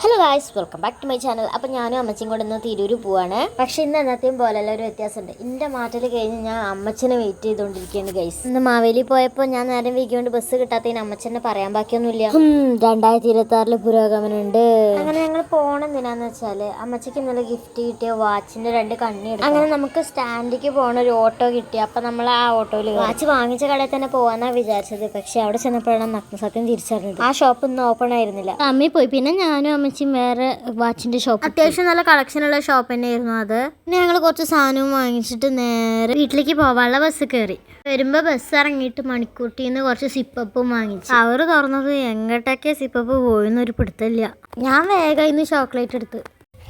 Hello guys, welcome back to my channel. അപ്പോൾ ഞാനും അമ്മച്ചിയും കൂടെ ഇന്ന് തിരൂര് പോവാണ്. പക്ഷേ ഇന്ന് എന്നത്തെയും പോലെയല്ല, ഒരു വ്യത്യാസമുണ്ട്. എൻ്റെ മാറ്റൽ കഴിഞ്ഞ് ഞാൻ അമ്മച്ചനെ വെയിറ്റ് ചെയ്തുകൊണ്ടിരിക്കുകയാണ് ഗൈസ്. ഇന്ന് മാവേലി പോയപ്പോൾ ഞാൻ നേരം വൈകിക്കൊണ്ട് ബസ് കിട്ടാത്തതിന് അമ്മച്ചനെ പറയാൻ ബാക്കിയൊന്നുമില്ല. 2026 പുരോഗമനമുണ്ട്. അങ്ങനെ ഞങ്ങൾ പോകണം എന്തിനാന്ന് വെച്ചാൽ അമ്മച്ചിക്ക് ഇന്നലെ ഗിഫ്റ്റ് കിട്ടിയ വാച്ചിൻ്റെ 2 കണ്ണി എടുക്കും. അങ്ങനെ നമുക്ക് സ്റ്റാൻഡിലേക്ക് പോകണ ഒരു ഓട്ടോ കിട്ടി. അപ്പോൾ നമ്മൾ ആ ഓട്ടോയിൽ വാച്ച് വാങ്ങിച്ച കടയിൽ തന്നെ പോകാനാണ് വിചാരിച്ചത്. പക്ഷേ അവിടെ ചെന്നപ്പോഴാണ് നഗ്നസത്യം തിരിച്ചറിഞ്ഞത്. ആ ഷോപ്പ് ഇന്ന് ഓപ്പൺ ആയിരുന്നില്ല. അമ്മി പോയി. പിന്നെ ഞാനും അമ്മച്ചിയും വേറെ വാച്ചിന്റെ ഷോപ്പ്, അത്യാവശ്യം നല്ല കളക്ഷനുള്ള ഷോപ്പ് തന്നെയായിരുന്നു അത്. പിന്നെ ഞങ്ങൾ കുറച്ച് സാധനവും വാങ്ങിച്ചിട്ട് നേരെ വീട്ടിലേക്ക് പോവാനുള്ള ബസ് കയറി. വരുമ്പോൾ ബസ് ഇറങ്ങിയിട്ട് മണിക്കൂട്ടിന്ന് കുറച്ച് സിപ്പപ്പും വാങ്ങിച്ചു. അവർ തുറന്നത് എങ്ങോട്ടൊക്കെ സിപ്പപ്പ് പോയെന്നൊരു പിടുത്തമില്ല. ഞാൻ വേഗം ഇന്ന് ചോക്ലേറ്റ് എടുത്ത്.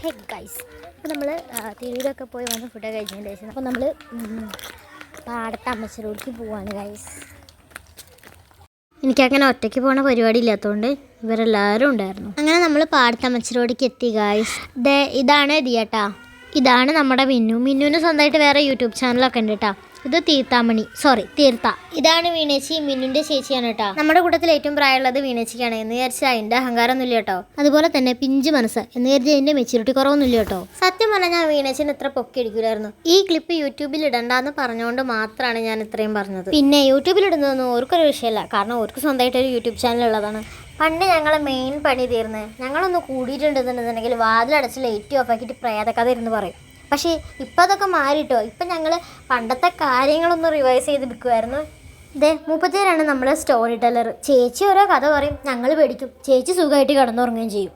ഹേ ഗൈസ്, അപ്പോൾ നമ്മൾ തിരൂരൊക്കെ പോയി വന്ന് ഫുഡ് കഴിച്ചതിന് ശേഷം അപ്പോൾ നമ്മൾ പാടത്തെ അമ്മച്ചിറോടിക്ക് പോവാണ് ഗൈസ്. എനിക്കങ്ങനെ ഒറ്റയ്ക്ക് പോണ പരിപാടി ഇല്ലാത്തതുകൊണ്ട് ഇവരെല്ലാവരും ഉണ്ടായിരുന്നു. അങ്ങനെ നമ്മൾ പാടത്തെ അമ്മച്ചിറോടിക്ക് എത്തി ഗായ്സ്. ഇതാണ് ദിയേട്ടാ, ഇതാണ് നമ്മുടെ മിന്നുവിന് സ്വന്തമായിട്ട് വേറെ യൂട്യൂബ് ചാനലൊക്കെ ഉണ്ട് കേട്ടോ. ഇത് തീർത്ത. ഇതാണ് വീണേച്ചി, മിന്നുന്റെ ചേച്ചിയാണ് കേട്ടോ. നമ്മുടെ കൂട്ടത്തിൽ ഏറ്റവും പ്രായമുള്ളത് വീണേച്ചിക്കാണ് എന്ന് വിചാരിച്ചാൽ അതിൻ്റെ അഹങ്കാരമൊന്നുമില്ല കേട്ടോ. അതുപോലെ തന്നെ പിഞ്ച് മനസ്സ് എന്ന് കരുതി അതിൻ്റെ മെച്യൂരിറ്റി കുറവൊന്നുമില്ല കേട്ടോ. സത്യം പറഞ്ഞാൽ ഞാൻ വീണേച്ചിന് ഇത്ര പൊക്കി അടിക്കില്ലായിരുന്നു. ഈ ക്ലിപ്പ് യൂട്യൂബിൽ ഇടണ്ടെന്ന് പറഞ്ഞുകൊണ്ട് മാത്രമാണ് ഞാൻ ഇത്രയും പറഞ്ഞത്. പിന്നെ യൂട്യൂബിൽ ഇടുന്നതൊന്നും ഓർക്കൊരു വിഷയമല്ല, കാരണം ഓർക്ക് സ്വന്തമായിട്ടൊരു യൂട്യൂബ് ചാനൽ ഉള്ളതാണ്. പണ്ട് ഞങ്ങളെ മെയിൻ പണി തീർന്ന് ഞങ്ങളൊന്ന് കൂടിയിട്ടുണ്ടെന്നുണ്ടെന്നുണ്ടെങ്കിൽ വാതിലടച്ച് ലൈറ്റ് ഓഫ് ആക്കിയിട്ട് പ്രേതക്കഥ ഇരുന്ന് പറയും. പക്ഷേ ഇപ്പം അതൊക്കെ മാറിയിട്ടോ. ഇപ്പം ഞങ്ങൾ പണ്ടത്തെ കാര്യങ്ങളൊന്ന് റിവൈസ് ചെയ്തെടുക്കുമായിരുന്നു. ഇതേ 37 നമ്മളെ സ്റ്റോറി ടെല്ലർ. ചേച്ചി ഓരോ കഥ പറയും, ഞങ്ങൾ പേടിക്കും. ചേച്ചി സുഖമായിട്ട് കിടന്നുറങ്ങുകയും ചെയ്യും.